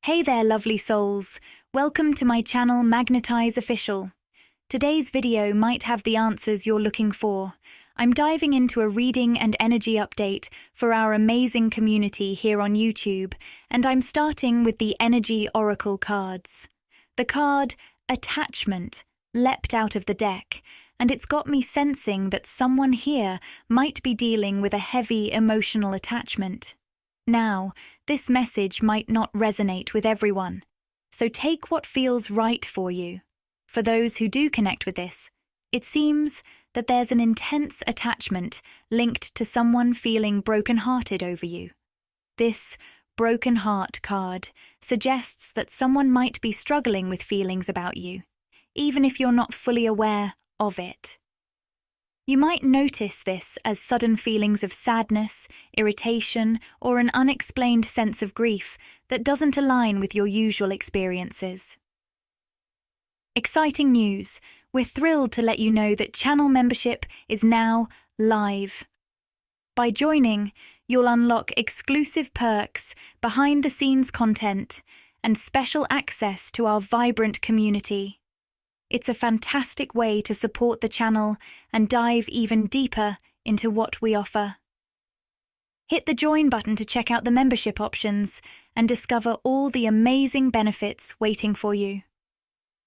Hey there, lovely souls. Welcome to my channel Magnetize Official. Today's video might have the answers you're looking for. I'm diving into a reading and energy update for our amazing community here on YouTube, and I'm starting with the Energy Oracle cards. The card, Attachment, leapt out of the deck, and it's got me sensing that someone here might be dealing with a heavy emotional attachment. Now, this message might not resonate with everyone, so take what feels right for you. For those who do connect with this, it seems that there's an intense attachment linked to someone feeling broken-hearted over you. This broken heart card suggests that someone might be struggling with feelings about you, even if you're not fully aware of it. You might notice this as sudden feelings of sadness, irritation, or an unexplained sense of grief that doesn't align with your usual experiences. Exciting news! We're thrilled to let you know that channel membership is now live. By joining, you'll unlock exclusive perks, behind-the-scenes content, and special access to our vibrant community. It's a fantastic way to support the channel and dive even deeper into what we offer. Hit the join button to check out the membership options and discover all the amazing benefits waiting for you.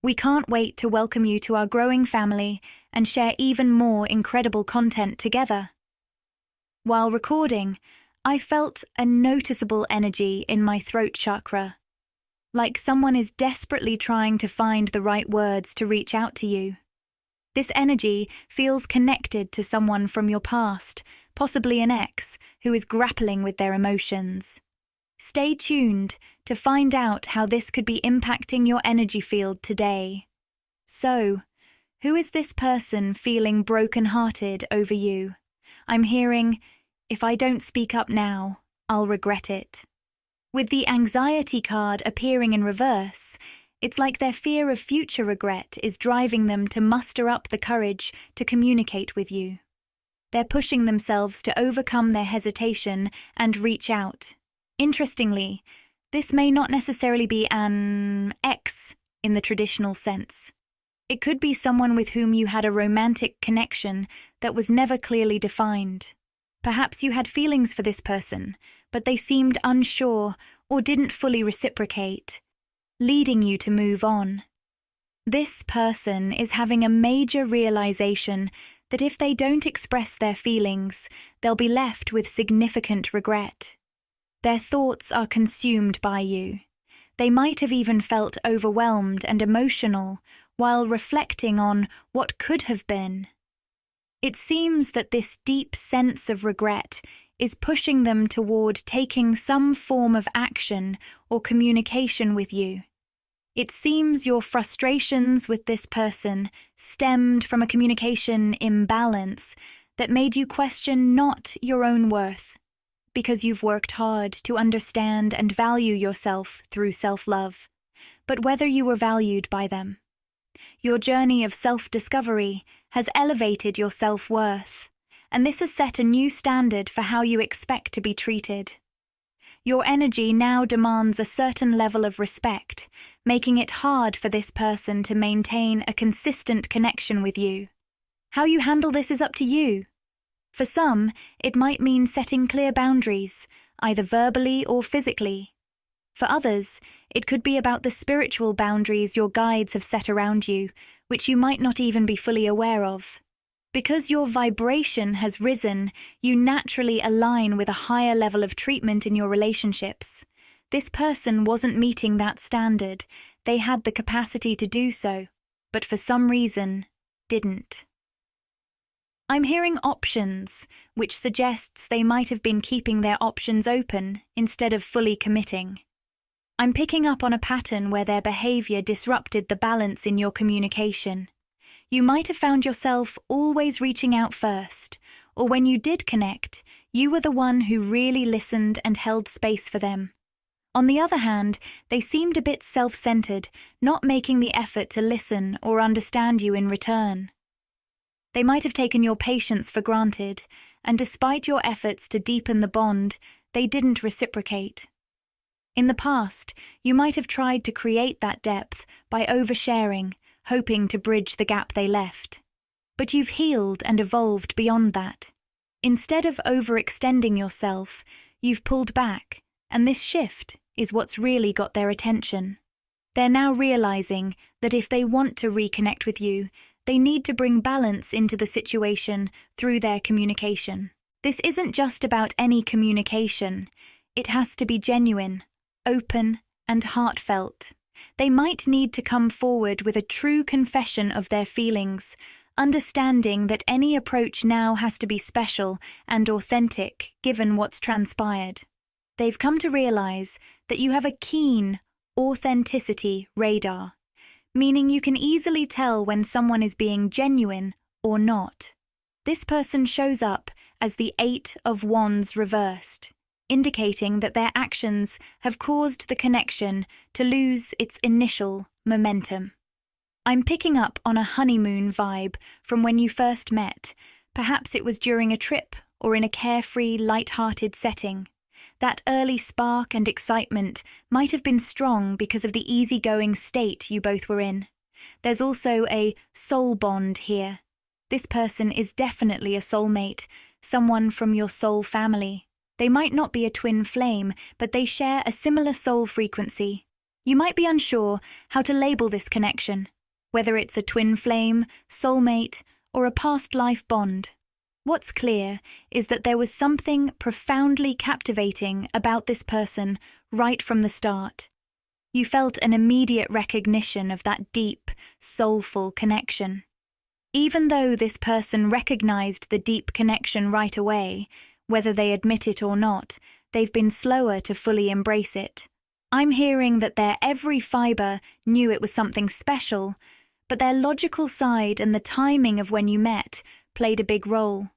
We can't wait to welcome you to our growing family and share even more incredible content together. While recording, I felt a noticeable energy in my throat chakra, like someone is desperately trying to find the right words to reach out to you. This energy feels connected to someone from your past, possibly an ex, who is grappling with their emotions. Stay tuned to find out how this could be impacting your energy field today. So, who is this person feeling broken-hearted over you? I'm hearing, if I don't speak up now, I'll regret it. With the anxiety card appearing in reverse, it's like their fear of future regret is driving them to muster up the courage to communicate with you. They're pushing themselves to overcome their hesitation and reach out. Interestingly, this may not necessarily be an ex in the traditional sense. It could be someone with whom you had a romantic connection that was never clearly defined. Perhaps you had feelings for this person, but they seemed unsure or didn't fully reciprocate, leading you to move on. This person is having a major realization that if they don't express their feelings, they'll be left with significant regret. Their thoughts are consumed by you. They might have even felt overwhelmed and emotional while reflecting on what could have been. It seems that this deep sense of regret is pushing them toward taking some form of action or communication with you. It seems your frustrations with this person stemmed from a communication imbalance that made you question not your own worth, because you've worked hard to understand and value yourself through self-love, but whether you were valued by them. Your journey of self-discovery has elevated your self-worth, and this has set a new standard for how you expect to be treated. Your energy now demands a certain level of respect, making it hard for this person to maintain a consistent connection with you. How you handle this is up to you. For some, it might mean setting clear boundaries, either verbally or physically. For others, it could be about the spiritual boundaries your guides have set around you, which you might not even be fully aware of. Because your vibration has risen, you naturally align with a higher level of treatment in your relationships. This person wasn't meeting that standard. They had the capacity to do so, but for some reason, didn't. I'm hearing options, which suggests they might have been keeping their options open instead of fully committing. I'm picking up on a pattern where their behavior disrupted the balance in your communication. You might have found yourself always reaching out first, or when you did connect, you were the one who really listened and held space for them. On the other hand, they seemed a bit self-centered, not making the effort to listen or understand you in return. They might have taken your patience for granted, and despite your efforts to deepen the bond, they didn't reciprocate. In the past, you might have tried to create that depth by oversharing, hoping to bridge the gap they left. But you've healed and evolved beyond that. Instead of overextending yourself, you've pulled back, and this shift is what's really got their attention. They're now realizing that if they want to reconnect with you, they need to bring balance into the situation through their communication. This isn't just about any communication. It has to be genuine, open, and heartfelt. They might need to come forward with a true confession of their feelings, understanding that any approach now has to be special and authentic given what's transpired. They've come to realize that you have a keen authenticity radar, meaning you can easily tell when someone is being genuine or not. This person shows up as the 8 of Wands reversed, indicating that their actions have caused the connection to lose its initial momentum. I'm picking up on a honeymoon vibe from when you first met. Perhaps it was during a trip or in a carefree, light-hearted setting. That early spark and excitement might have been strong because of the easygoing state you both were in. There's also a soul bond here. This person is definitely a soulmate, someone from your soul family. They might not be a twin flame, but they share a similar soul frequency. You might be unsure how to label this connection, whether it's a twin flame, soulmate, or a past life bond. What's clear is that there was something profoundly captivating about this person right from the start. You felt an immediate recognition of that deep, soulful connection. Even though this person recognized the deep connection right away, whether they admit it or not, they've been slower to fully embrace it. I'm hearing that their every fiber knew it was something special, but their logical side and the timing of when you met played a big role.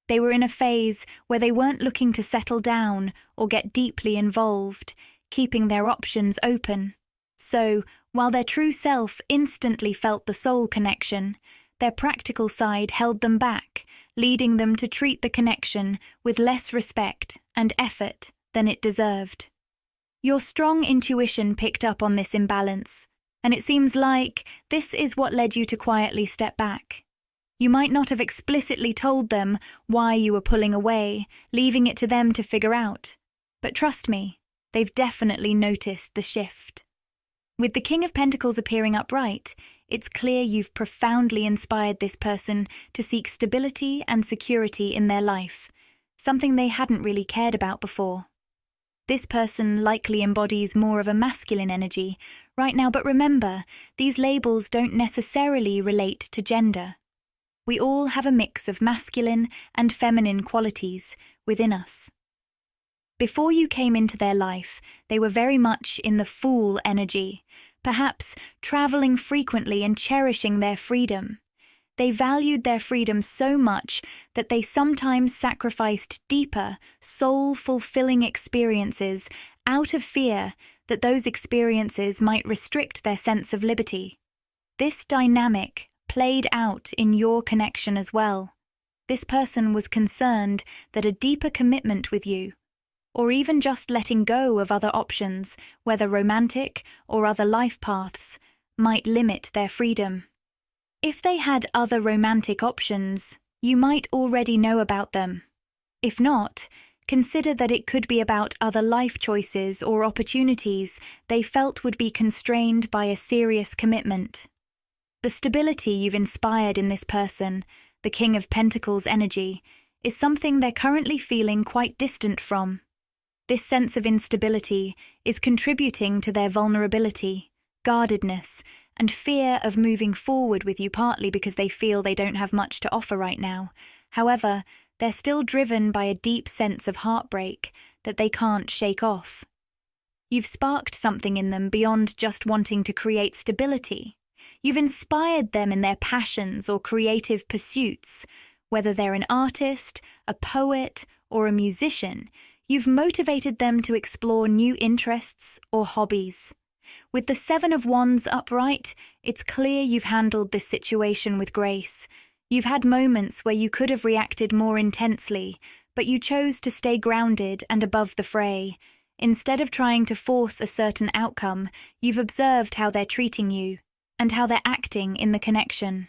They were in a phase where they weren't looking to settle down or get deeply involved, keeping their options open. So, while their true self instantly felt the soul connection, their practical side held them back, leading them to treat the connection with less respect and effort than it deserved. Your strong intuition picked up on this imbalance, and it seems like this is what led you to quietly step back. You might not have explicitly told them why you were pulling away, leaving it to them to figure out. But trust me, they've definitely noticed the shift. With the King of Pentacles appearing upright, it's clear you've profoundly inspired this person to seek stability and security in their life, something they hadn't really cared about before. This person likely embodies more of a masculine energy right now, but remember, these labels don't necessarily relate to gender. We all have a mix of masculine and feminine qualities within us. Before you came into their life, they were very much in the Fool energy, perhaps traveling frequently and cherishing their freedom. They valued their freedom so much that they sometimes sacrificed deeper, soul-fulfilling experiences out of fear that those experiences might restrict their sense of liberty. This dynamic played out in your connection as well. This person was concerned that a deeper commitment with you, or even just letting go of other options, whether romantic or other life paths, might limit their freedom. If they had other romantic options, you might already know about them. If not, consider that it could be about other life choices or opportunities they felt would be constrained by a serious commitment. The stability you've inspired in this person, the King of Pentacles energy, is something they're currently feeling quite distant from. This sense of instability is contributing to their vulnerability, guardedness, and fear of moving forward with you, partly because they feel they don't have much to offer right now. However, they're still driven by a deep sense of heartbreak that they can't shake off. You've sparked something in them beyond just wanting to create stability. You've inspired them in their passions or creative pursuits. Whether they're an artist, a poet, or a musician, you've motivated them to explore new interests or hobbies. With the 7 of Wands upright, it's clear you've handled this situation with grace. You've had moments where you could have reacted more intensely, but you chose to stay grounded and above the fray, Instead of trying to force a certain outcome, you've observed how they're treating you and how they're acting in the connection.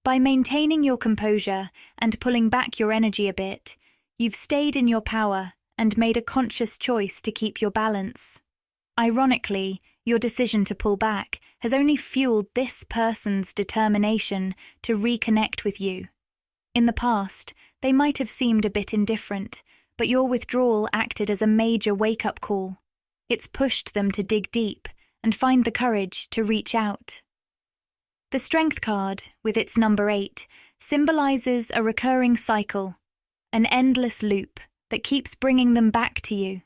By maintaining your composure and pulling back your energy a bit, you've stayed in your power and made a conscious choice to keep your balance. Ironically, your decision to pull back has only fueled this person's determination to reconnect with you. In the past, they might have seemed a bit indifferent, but your withdrawal acted as a major wake-up call. It's pushed them to dig deep and find the courage to reach out. The Strength card, with its number 8, symbolizes a recurring cycle, an endless loop that keeps bringing them back to you.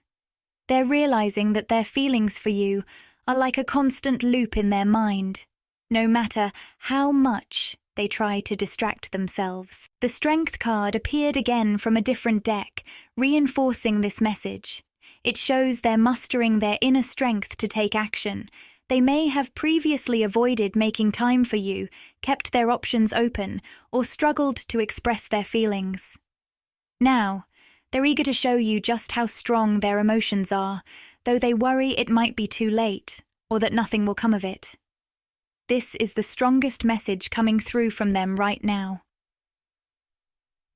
They're realizing that their feelings for you are like a constant loop in their mind, no matter how much they try to distract themselves. The Strength card appeared again from a different deck, reinforcing this message. It shows they're mustering their inner strength to take action. They may have previously avoided making time for you, kept their options open, or struggled to express their feelings. Now, they're eager to show you just how strong their emotions are, though they worry it might be too late, or that nothing will come of it. This is the strongest message coming through from them right now.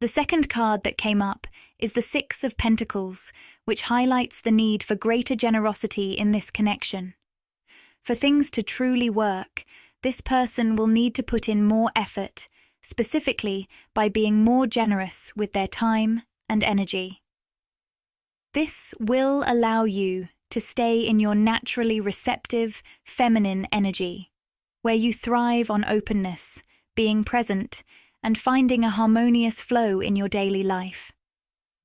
The second card that came up is the 6 of Pentacles, which highlights the need for greater generosity in this connection. For things to truly work, this person will need to put in more effort, specifically by being more generous with their time and energy. This will allow you to stay in your naturally receptive, feminine energy, where you thrive on openness, being present, and finding a harmonious flow in your daily life.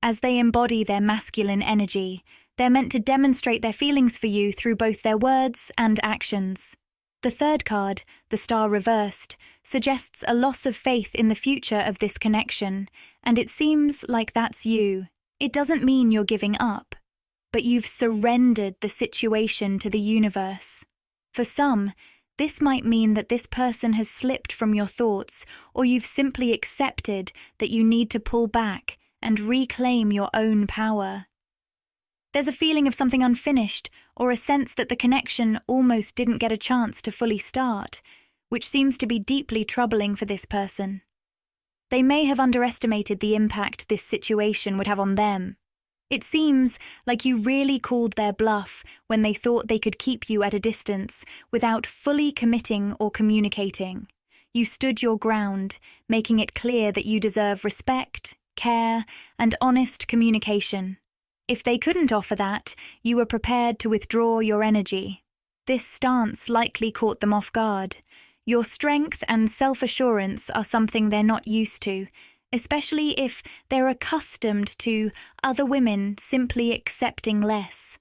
As they embody their masculine energy, they're meant to demonstrate their feelings for you through both their words and actions. The third card, the Star reversed, suggests a loss of faith in the future of this connection, and it seems like that's you. It doesn't mean you're giving up, but you've surrendered the situation to the universe. For some, this might mean that this person has slipped from your thoughts, or you've simply accepted that you need to pull back and reclaim your own power. There's a feeling of something unfinished, or a sense that the connection almost didn't get a chance to fully start, which seems to be deeply troubling for this person. They may have underestimated the impact this situation would have on them. It seems like you really called their bluff when they thought they could keep you at a distance without fully committing or communicating. You stood your ground, making it clear that you deserve respect, care, and honest communication. If they couldn't offer that, you were prepared to withdraw your energy. This stance likely caught them off guard. Your strength and self-assurance are something they're not used to, especially if they're accustomed to other women simply accepting less.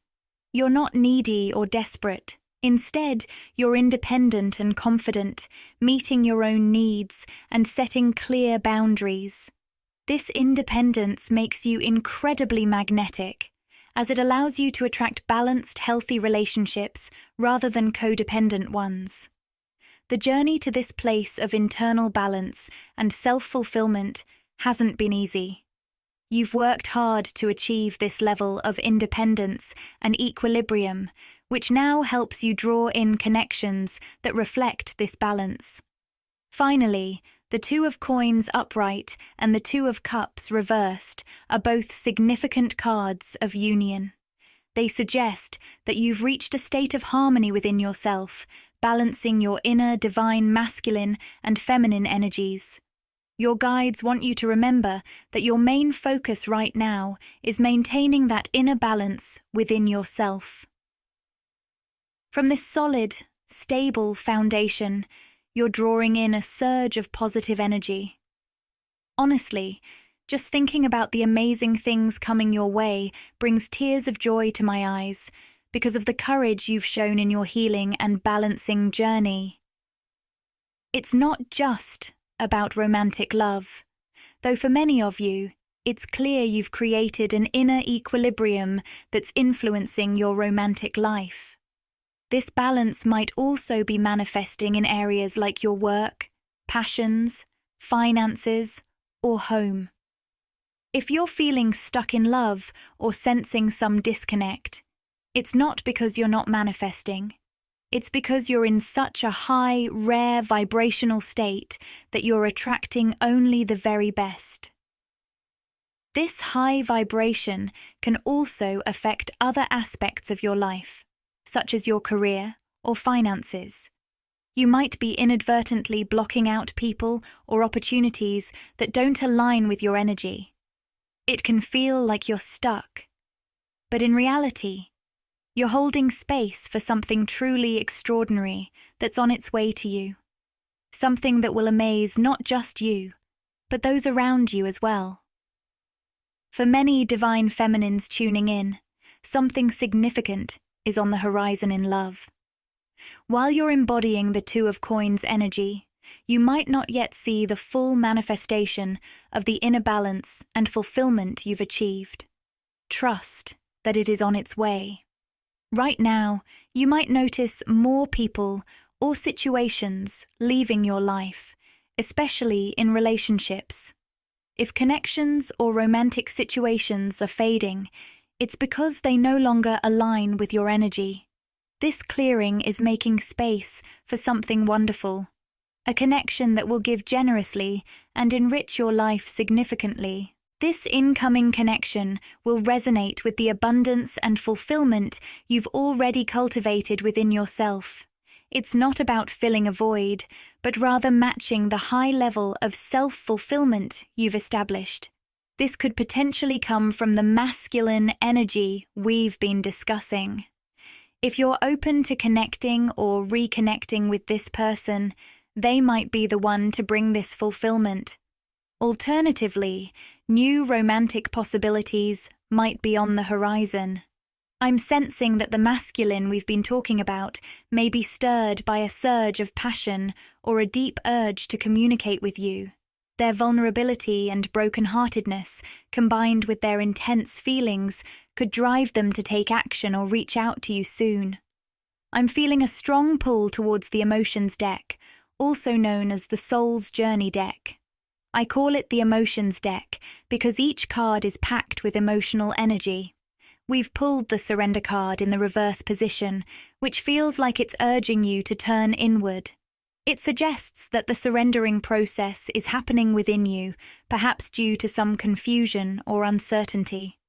You're not needy or desperate. Instead, you're independent and confident, meeting your own needs and setting clear boundaries. This independence makes you incredibly magnetic, as it allows you to attract balanced, healthy relationships rather than codependent ones. The journey to this place of internal balance and self-fulfillment hasn't been easy. You've worked hard to achieve this level of independence and equilibrium, which now helps you draw in connections that reflect this balance. Finally, the 2 of Coins upright and the 2 of Cups reversed are both significant cards of union. They suggest that you've reached a state of harmony within yourself, balancing your inner divine masculine and feminine energies. Your guides want you to remember that your main focus right now is maintaining that inner balance within yourself. From this solid, stable foundation, you're drawing in a surge of positive energy. Honestly, just thinking about the amazing things coming your way brings tears of joy to my eyes because of the courage you've shown in your healing and balancing journey. It's not just about romantic love, though for many of you, it's clear you've created an inner equilibrium that's influencing your romantic life. This balance might also be manifesting in areas like your work, passions, finances, or home. If you're feeling stuck in love or sensing some disconnect, It's not because you're not manifesting. It's because you're in such a high, rare vibrational state that you're attracting only the very best. This high vibration can also affect other aspects of your life, such as your career or finances. You might be inadvertently blocking out people or opportunities that don't align with your energy. It can feel like you're stuck. But in reality, you're holding space for something truly extraordinary that's on its way to you. Something that will amaze not just you, but those around you as well. For many divine feminines tuning in, something significant is on the horizon in love. While you're embodying the Two of Coins energy, you might not yet see the full manifestation of the inner balance and fulfillment you've achieved. Trust that it is on its way. Right now, you might notice more people or situations leaving your life, especially in relationships. If connections or romantic situations are fading, it's because they no longer align with your energy. This clearing is making space for something wonderful, a connection that will give generously and enrich your life significantly. This incoming connection will resonate with the abundance and fulfillment you've already cultivated within yourself. It's not about filling a void, but rather matching the high level of self-fulfillment you've established. This could potentially come from the masculine energy we've been discussing. If you're open to connecting or reconnecting with this person, they might be the one to bring this fulfillment. Alternatively, new romantic possibilities might be on the horizon. I'm sensing that the masculine we've been talking about may be stirred by a surge of passion or a deep urge to communicate with you. Their vulnerability and brokenheartedness, combined with their intense feelings, could drive them to take action or reach out to you soon. I'm feeling a strong pull towards the emotions deck, also known as the Soul's Journey deck. I call it the emotions deck because each card is packed with emotional energy. We've pulled the surrender card in the reverse position, which feels like it's urging you to turn inward. It suggests that the surrendering process is happening within you, perhaps due to some confusion or uncertainty.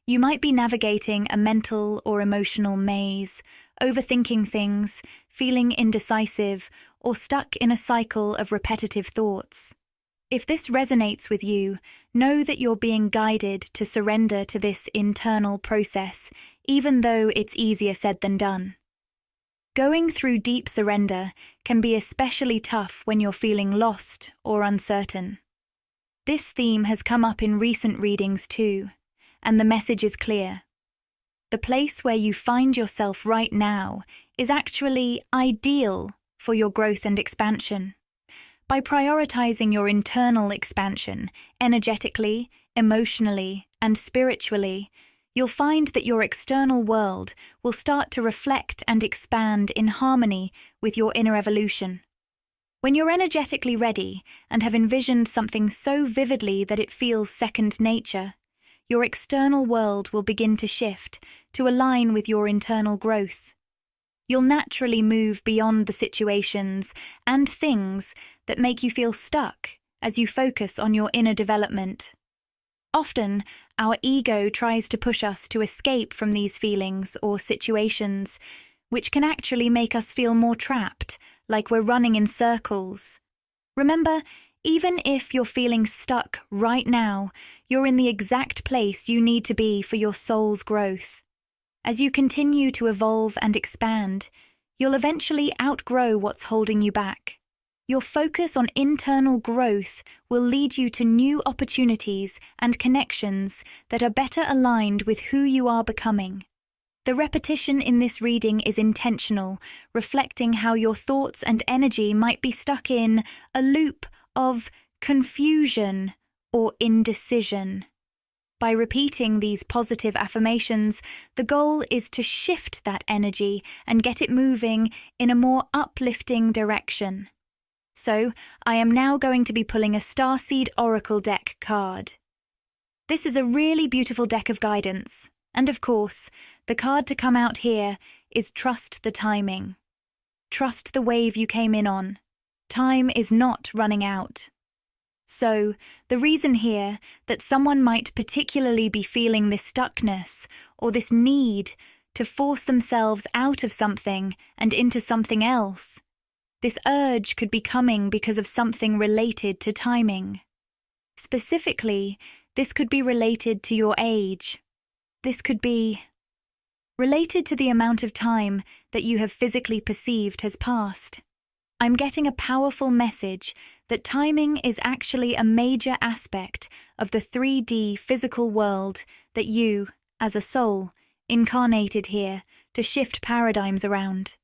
You might be navigating a mental or emotional maze, overthinking things, feeling indecisive, or stuck in a cycle of repetitive thoughts. If this resonates with you, know that you're being guided to surrender to this internal process, even though it's easier said than done. Going through deep surrender can be especially tough when you're feeling lost or uncertain. This theme has come up in recent readings too, and the message is clear. The place where you find yourself right now is actually ideal for your growth and expansion. By prioritizing your internal expansion, energetically, emotionally, and spiritually, you'll find that your external world will start to reflect and expand in harmony with your inner evolution. When you're energetically ready and have envisioned something so vividly that it feels second nature, your external world will begin to shift to align with your internal growth. You'll naturally move beyond the situations and things that make you feel stuck as you focus on your inner development. Often, our ego tries to push us to escape from these feelings or situations, which can actually make us feel more trapped, like we're running in circles. Remember, even if you're feeling stuck right now, you're in the exact place you need to be for your soul's growth. As you continue to evolve and expand, you'll eventually outgrow what's holding you back. Your focus on internal growth will lead you to new opportunities and connections that are better aligned with who you are becoming. The repetition in this reading is intentional, reflecting how your thoughts and energy might be stuck in a loop of confusion or indecision. By repeating these positive affirmations, the goal is to shift that energy and get it moving in a more uplifting direction. So, I am now going to be pulling a Starseed Oracle deck card. This is a really beautiful deck of guidance, And of course, the card to come out here is trust the timing. Trust the wave you came in on. Time is not running out. So, the reason here that someone might particularly be feeling this stuckness or this need to force themselves out of something and into something else, this urge could be coming because of something related to timing. Specifically, this could be related to your age. This could be related to the amount of time that you have physically perceived has passed. I'm getting a powerful message that timing is actually a major aspect of the 3D physical world that you, as a soul, incarnated here to shift paradigms around.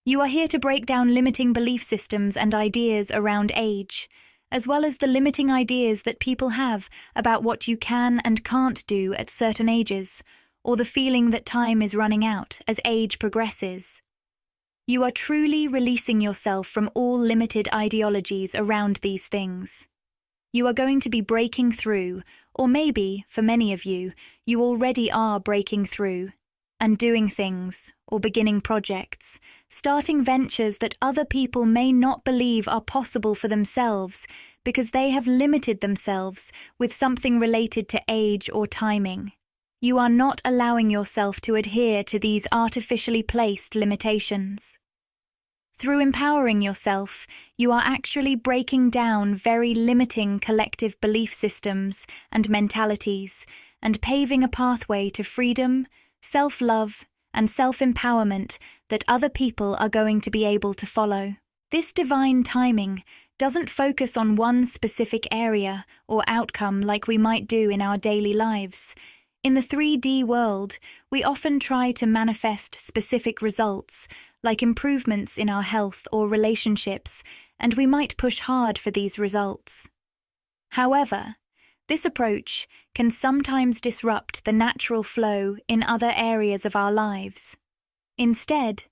You are here to break down limiting belief systems and ideas around age, as well as the limiting ideas that people have about what you can and can't do at certain ages, or the feeling that time is running out as age progresses. You are truly releasing yourself from all limited ideologies around these things. You are going to be breaking through, or maybe, for many of you, you already are breaking through, and doing things, or beginning projects, starting ventures that other people may not believe are possible for themselves because they have limited themselves with something related to age or timing. You are not allowing yourself to adhere to these artificially placed limitations. Through empowering yourself, you are actually breaking down very limiting collective belief systems and mentalities and paving a pathway to freedom, self-love, and self-empowerment that other people are going to be able to follow. This divine timing doesn't focus on one specific area or outcome like we might do in our daily lives. In the 3D world, we often try to manifest specific results, like improvements in our health or relationships, and we might push hard for these results. However, this approach can sometimes disrupt the natural flow in other areas of our lives. Instead,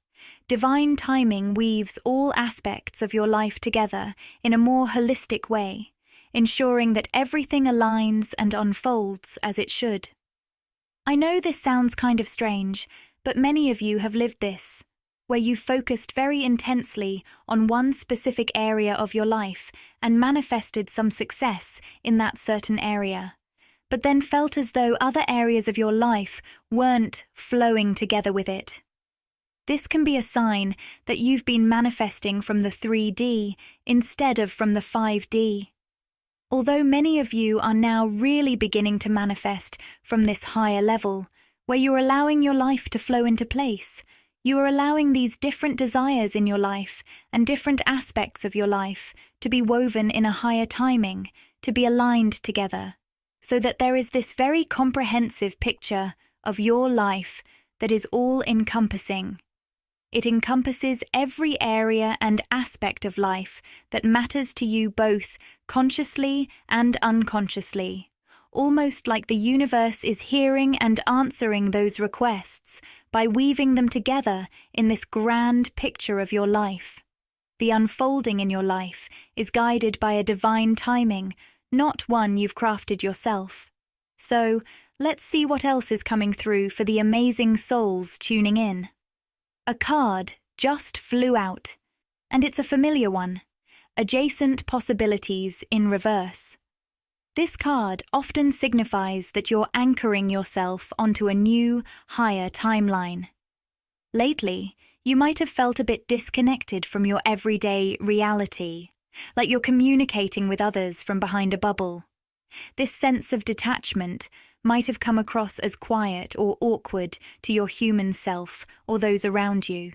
divine timing weaves all aspects of your life together in a more holistic way, ensuring that everything aligns and unfolds as it should. I know this sounds kind of strange, but many of you have lived this, where you've focused very intensely on one specific area of your life and manifested some success in that certain area, but then felt as though other areas of your life weren't flowing together with it. This can be a sign that you've been manifesting from the 3D instead of from the 5D. Although many of you are now really beginning to manifest from this higher level, where you're allowing your life to flow into place, you are allowing these different desires in your life and different aspects of your life to be woven in a higher timing, to be aligned together, so that there is this very comprehensive picture of your life that is all-encompassing. It encompasses every area and aspect of life that matters to you both consciously and unconsciously, almost like the universe is hearing and answering those requests by weaving them together in this grand picture of your life. The unfolding in your life is guided by a divine timing, not one you've crafted yourself. So, let's see what else is coming through for the amazing souls tuning in. A card just flew out, and it's a familiar one, Adjacent Possibilities in Reverse. This card often signifies that you're anchoring yourself onto a new, higher timeline. Lately, you might have felt a bit disconnected from your everyday reality, like you're communicating with others from behind a bubble. This sense of detachment might have come across as quiet or awkward to your human self or those around you.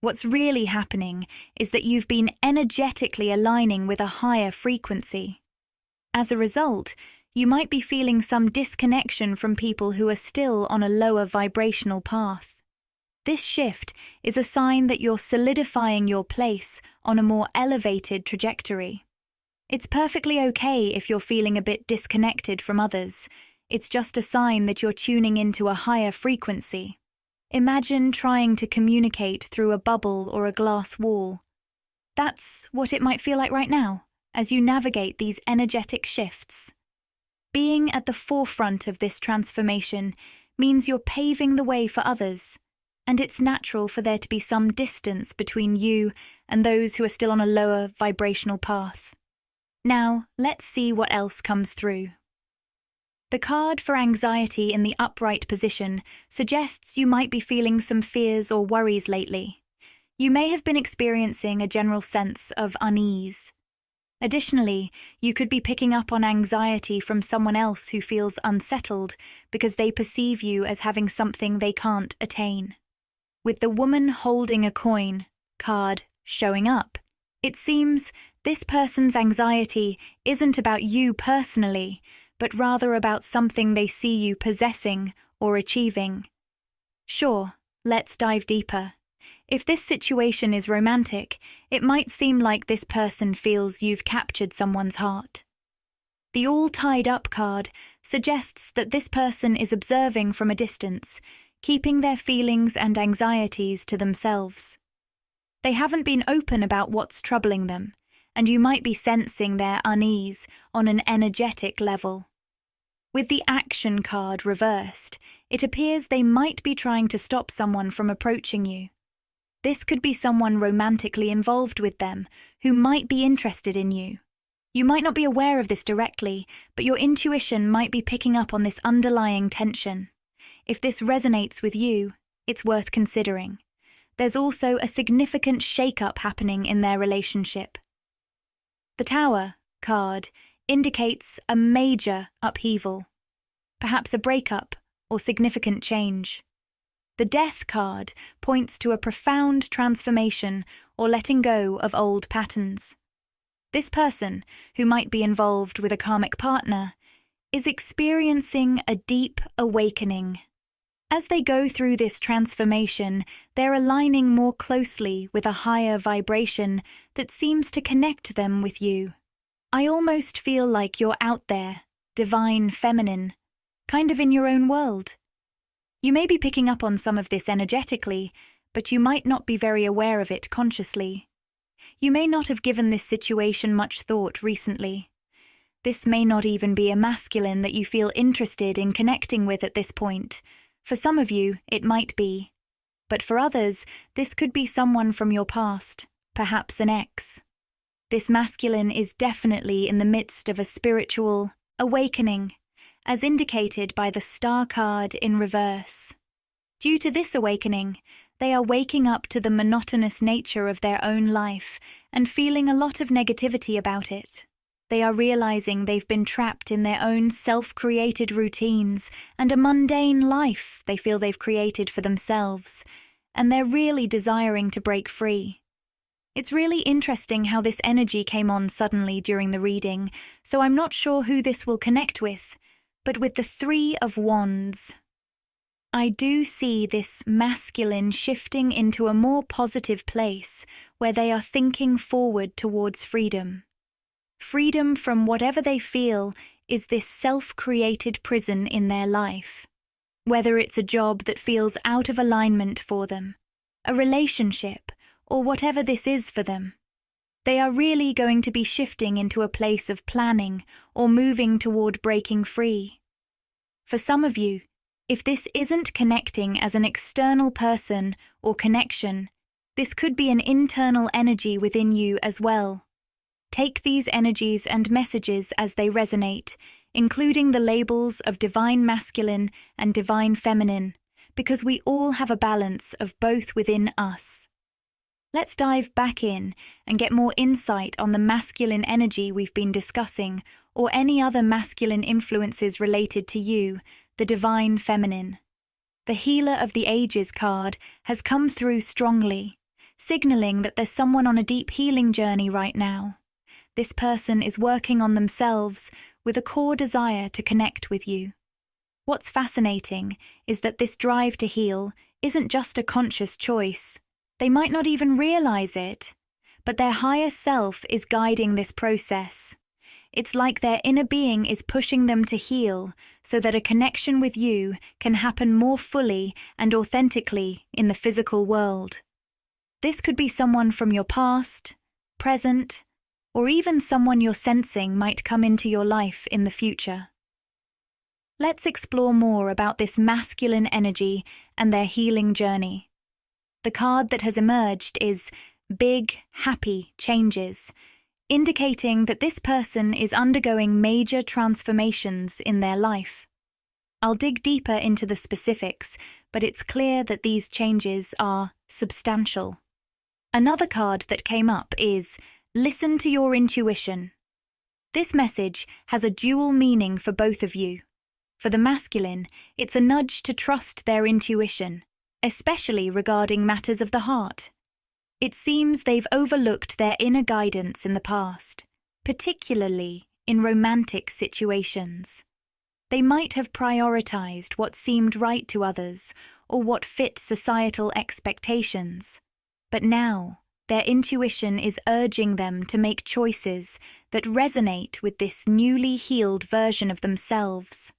What's really happening is that you've been energetically aligning with a higher frequency. As a result, you might be feeling some disconnection from people who are still on a lower vibrational path. This shift is a sign that you're solidifying your place on a more elevated trajectory. It's perfectly okay if you're feeling a bit disconnected from others. It's just a sign that you're tuning into a higher frequency. Imagine trying to communicate through a bubble or a glass wall. That's what it might feel like right now, as you navigate these energetic shifts. Being at the forefront of this transformation means you're paving the way for others, and it's natural for there to be some distance between you and those who are still on a lower vibrational path. Now, let's see what else comes through. The card for anxiety in the upright position suggests you might be feeling some fears or worries lately. You may have been experiencing a general sense of unease. Additionally, you could be picking up on anxiety from someone else who feels unsettled because they perceive you as having something they can't attain. With the woman holding a coin card showing up, it seems this person's anxiety isn't about you personally, but rather about something they see you possessing or achieving. Sure, let's dive deeper. If this situation is romantic, it might seem like this person feels you've captured someone's heart. The all tied up card suggests that this person is observing from a distance, keeping their feelings and anxieties to themselves. They haven't been open about what's troubling them, and you might be sensing their unease on an energetic level. With the action card reversed, it appears they might be trying to stop someone from approaching you. This could be someone romantically involved with them who might be interested in you. You might not be aware of this directly, but your intuition might be picking up on this underlying tension. If this resonates with you, it's worth considering. There's also a significant shake-up happening in their relationship. The Tower card indicates a major upheaval, perhaps a breakup or significant change. The Death card points to a profound transformation or letting go of old patterns. This person, who might be involved with a karmic partner, is experiencing a deep awakening. As they go through this transformation, they're aligning more closely with a higher vibration that seems to connect them with you. I almost feel like you're out there, divine feminine, kind of in your own world. You may be picking up on some of this energetically, but you might not be very aware of it consciously. You may not have given this situation much thought recently. This may not even be a masculine that you feel interested in connecting with at this point. For some of you, it might be. But for others, this could be someone from your past, perhaps an ex. This masculine is definitely in the midst of a spiritual awakening, as indicated by the Star card in reverse. Due to this awakening, they are waking up to the monotonous nature of their own life and feeling a lot of negativity about it. They are realizing they've been trapped in their own self-created routines and a mundane life they feel they've created for themselves, and they're really desiring to break free. It's really interesting how this energy came on suddenly during the reading, so I'm not sure who this will connect with, but with the Three of Wands, I do see this masculine shifting into a more positive place where they are thinking forward towards freedom. Freedom from whatever they feel is this self-created prison in their life. Whether it's a job that feels out of alignment for them, a relationship, or whatever this is for them. They are really going to be shifting into a place of planning or moving toward breaking free. For some of you, if this isn't connecting as an external person or connection, this could be an internal energy within you as well. Take these energies and messages as they resonate, including the labels of divine masculine and divine feminine, because we all have a balance of both within us. Let's dive back in and get more insight on the masculine energy we've been discussing, or any other masculine influences related to you, the divine feminine. The Healer of the Ages card has come through strongly, signaling that there's someone on a deep healing journey right now. This person is working on themselves with a core desire to connect with you. What's fascinating is that this drive to heal isn't just a conscious choice. They might not even realize it, but their higher self is guiding this process. It's like their inner being is pushing them to heal so that a connection with you can happen more fully and authentically in the physical world. This could be someone from your past, present, or even someone you're sensing might come into your life in the future. Let's explore more about this masculine energy and their healing journey. The card that has emerged is Big, Happy Changes, indicating that this person is undergoing major transformations in their life. I'll dig deeper into the specifics, but it's clear that these changes are substantial. Another card that came up is Listen to Your Intuition. This message has a dual meaning for both of you. For the masculine, it's a nudge to trust their intuition, especially regarding matters of the heart. It seems they've overlooked their inner guidance in the past, particularly in romantic situations. They might have prioritized what seemed right to others or what fit societal expectations. But now, their intuition is urging them to make choices that resonate with this newly healed version of themselves.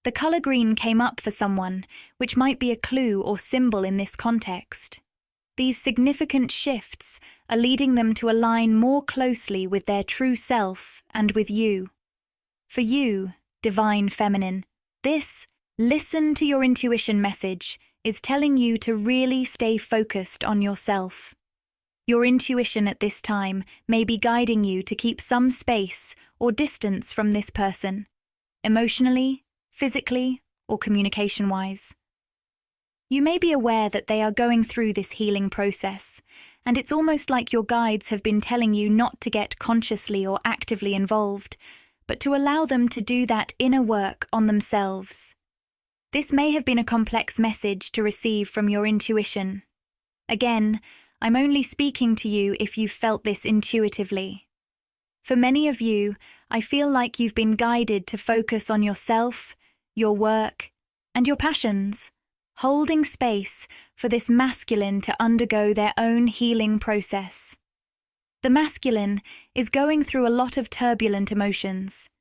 The color green came up for someone, which might be a clue or symbol in this context. These significant shifts are leading them to align more closely with their true self and with you. For you, Divine Feminine, this Listen to Your Intuition message is telling you to really stay focused on yourself. Your intuition at this time may be guiding you to keep some space or distance from this person, emotionally, physically, or communication-wise. You may be aware that they are going through this healing process, and it's almost like your guides have been telling you not to get consciously or actively involved, but to allow them to do that inner work on themselves. This may have been a complex message to receive from your intuition. Again, I'm only speaking to you if you've felt this intuitively. For many of you, I feel like you've been guided to focus on yourself, your work, and your passions, holding space for this masculine to undergo their own healing process. The masculine is going through a lot of turbulent emotions.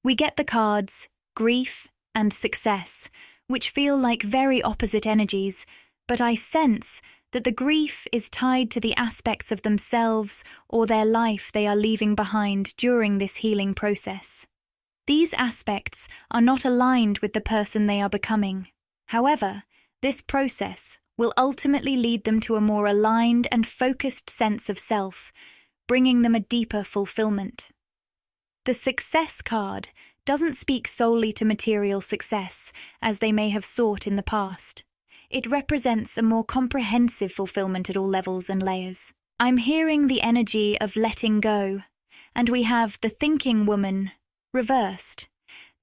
We get the cards Grief and Success, which feel like very opposite energies, but I sense that the grief is tied to the aspects of themselves or their life they are leaving behind during this healing process. These aspects are not aligned with the person they are becoming. However, this process will ultimately lead them to a more aligned and focused sense of self, bringing them a deeper fulfillment. The Success card doesn't speak solely to material success, as they may have sought in the past. It represents a more comprehensive fulfillment at all levels and layers. I'm hearing the energy of letting go, and we have the Thinking Woman reversed.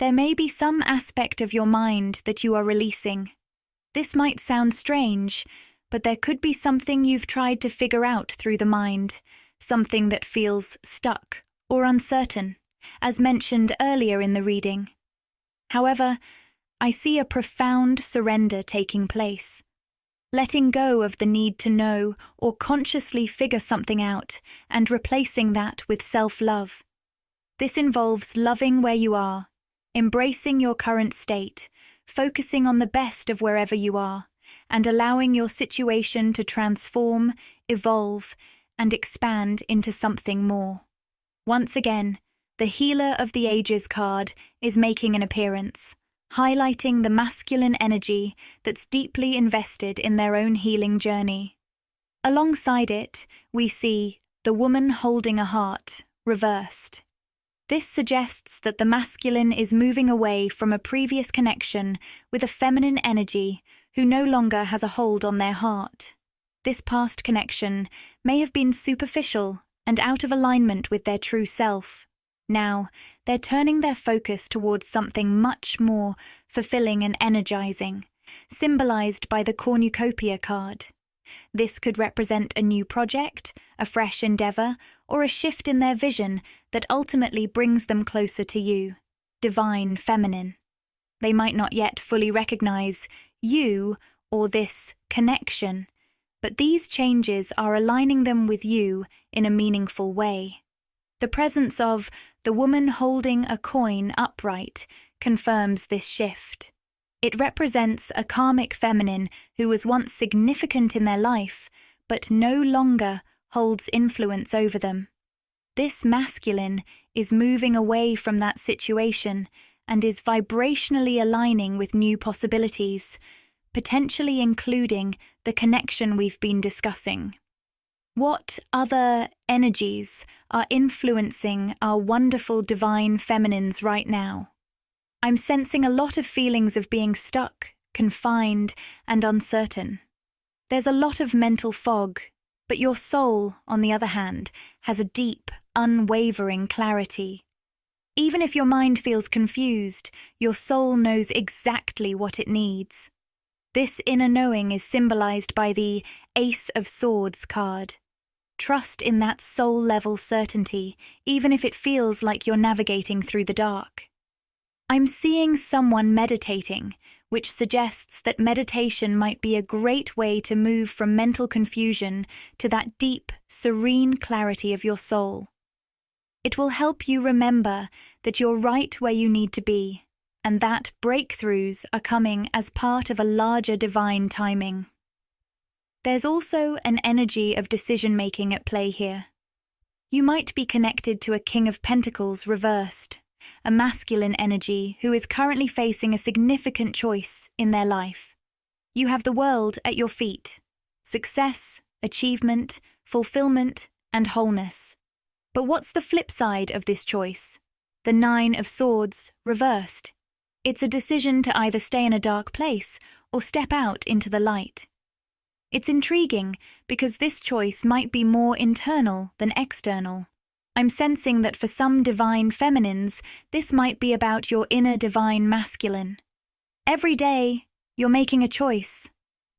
There may be some aspect of your mind that you are releasing. This might sound strange, but there could be something you've tried to figure out through the mind, something that feels stuck or uncertain, as mentioned earlier in the reading. However, I see a profound surrender taking place, letting go of the need to know or consciously figure something out and replacing that with self-love. This involves loving where you are, embracing your current state, focusing on the best of wherever you are, and allowing your situation to transform, evolve, and expand into something more. Once again, the Healer of the Ages card is making an appearance, highlighting the masculine energy that's deeply invested in their own healing journey. Alongside it, we see the Woman Holding a Heart, reversed. This suggests that the masculine is moving away from a previous connection with a feminine energy who no longer has a hold on their heart. This past connection may have been superficial and out of alignment with their true self. Now, they're turning their focus towards something much more fulfilling and energizing, symbolized by the Cornucopia card. This could represent a new project, a fresh endeavor, or a shift in their vision that ultimately brings them closer to you, Divine Feminine. They might not yet fully recognize you or this connection, but these changes are aligning them with you in a meaningful way. The presence of the Woman Holding a Coin upright confirms this shift. It represents a karmic feminine who was once significant in their life, but no longer holds influence over them. This masculine is moving away from that situation and is vibrationally aligning with new possibilities, potentially including the connection we've been discussing. What other energies are influencing our wonderful divine feminines right now? I'm sensing a lot of feelings of being stuck, confined, and uncertain. There's a lot of mental fog, but your soul, on the other hand, has a deep, unwavering clarity. Even if your mind feels confused, your soul knows exactly what it needs. This inner knowing is symbolized by the Ace of Swords card. Trust in that soul-level certainty, even if it feels like you're navigating through the dark. I'm seeing someone meditating, which suggests that meditation might be a great way to move from mental confusion to that deep, serene clarity of your soul. It will help you remember that you're right where you need to be, and that breakthroughs are coming as part of a larger divine timing. There's also an energy of decision-making at play here. You might be connected to a King of Pentacles reversed, a masculine energy who is currently facing a significant choice in their life. You have the world at your feet: success, achievement, fulfillment, and wholeness. But what's the flip side of this choice? The Nine of Swords reversed. It's a decision to either stay in a dark place or step out into the light. It's intriguing because this choice might be more internal than external. I'm sensing that for some divine feminines, this might be about your inner divine masculine. Every day, you're making a choice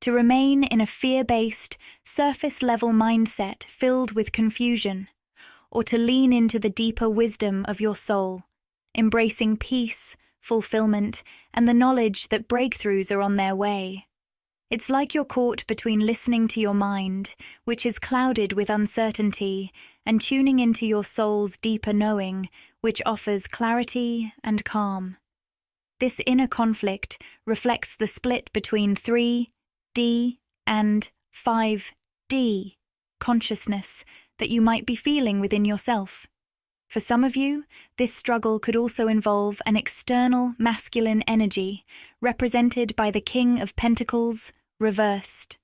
to remain in a fear-based, surface-level mindset filled with confusion, or to lean into the deeper wisdom of your soul, embracing peace, fulfillment, and the knowledge that breakthroughs are on their way. It's like you're caught between listening to your mind, which is clouded with uncertainty, and tuning into your soul's deeper knowing, which offers clarity and calm. This inner conflict reflects the split between 3D and 5D consciousness that you might be feeling within yourself. For some of you, this struggle could also involve an external masculine energy, represented by the King of Pentacles, reversed.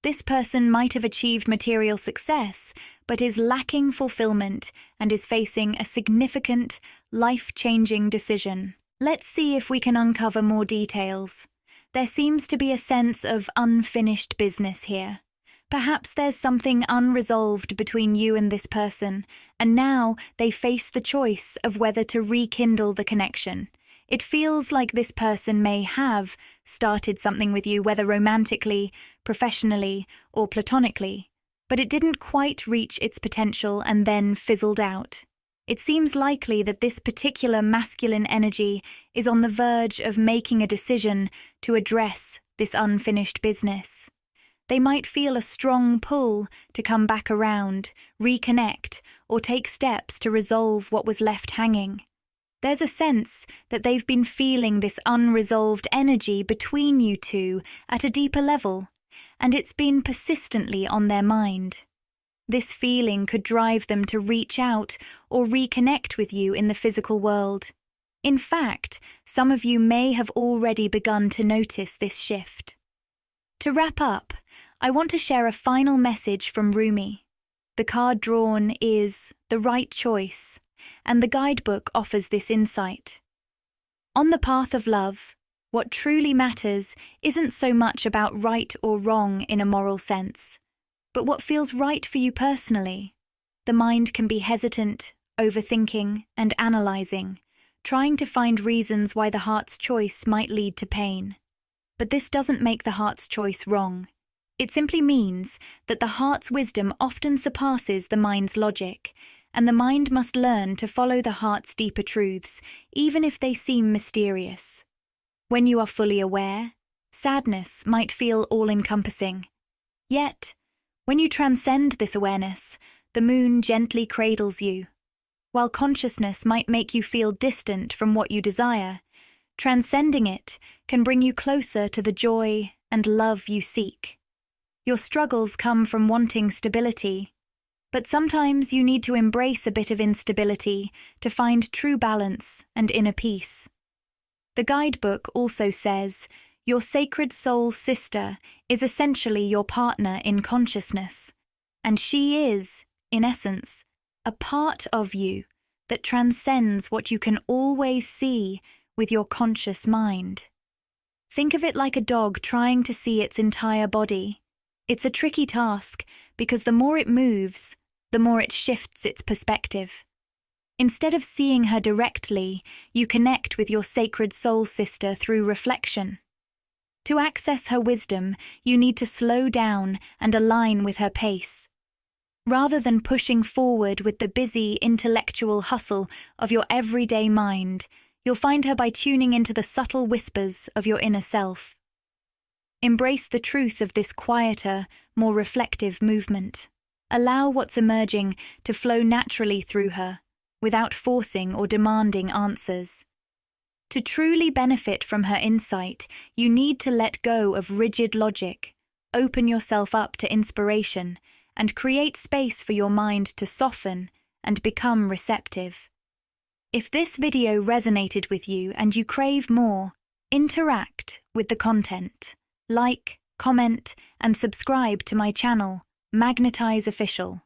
This person might have achieved material success, but is lacking fulfillment and is facing a significant, life-changing decision. Let's see if we can uncover more details. There seems to be a sense of unfinished business here. Perhaps there's something unresolved between you and this person, and now they face the choice of whether to rekindle the connection. It feels like this person may have started something with you, whether romantically, professionally, or platonically, but it didn't quite reach its potential and then fizzled out. It seems likely that this particular masculine energy is on the verge of making a decision to address this unfinished business. They might feel a strong pull to come back around, reconnect, or take steps to resolve what was left hanging. There's a sense that they've been feeling this unresolved energy between you two at a deeper level, and it's been persistently on their mind. This feeling could drive them to reach out or reconnect with you in the physical world. In fact, some of you may have already begun to notice this shift. To wrap up, I want to share a final message from Rumi. The card drawn is The Right Choice, and the guidebook offers this insight. On the path of love, what truly matters isn't so much about right or wrong in a moral sense, but what feels right for you personally. The mind can be hesitant, overthinking, and analysing, trying to find reasons why the heart's choice might lead to pain. But this doesn't make the heart's choice wrong. It simply means that the heart's wisdom often surpasses the mind's logic, and the mind must learn to follow the heart's deeper truths, even if they seem mysterious. When you are fully aware, sadness might feel all-encompassing. Yet, when you transcend this awareness, the moon gently cradles you. While consciousness might make you feel distant from what you desire, transcending it can bring you closer to the joy and love you seek. Your struggles come from wanting stability, but sometimes you need to embrace a bit of instability to find true balance and inner peace. The guidebook also says, your sacred soul sister is essentially your partner in consciousness, and she is, in essence, a part of you that transcends what you can always see with your conscious mind. Think of it like a dog trying to see its entire body. It's a tricky task because the more it moves, the more it shifts its perspective. Instead of seeing her directly, you connect with your sacred soul sister through reflection. To access her wisdom, you need to slow down and align with her pace. Rather than pushing forward with the busy intellectual hustle of your everyday mind, you'll find her by tuning into the subtle whispers of your inner self. Embrace the truth of this quieter, more reflective movement. Allow what's emerging to flow naturally through her, without forcing or demanding answers. To truly benefit from her insight, you need to let go of rigid logic, open yourself up to inspiration, and create space for your mind to soften and become receptive. If this video resonated with you and you crave more, interact with the content. Like, comment, and subscribe to my channel, Magnetize Official.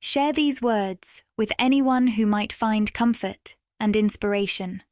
Share these words with anyone who might find comfort and inspiration.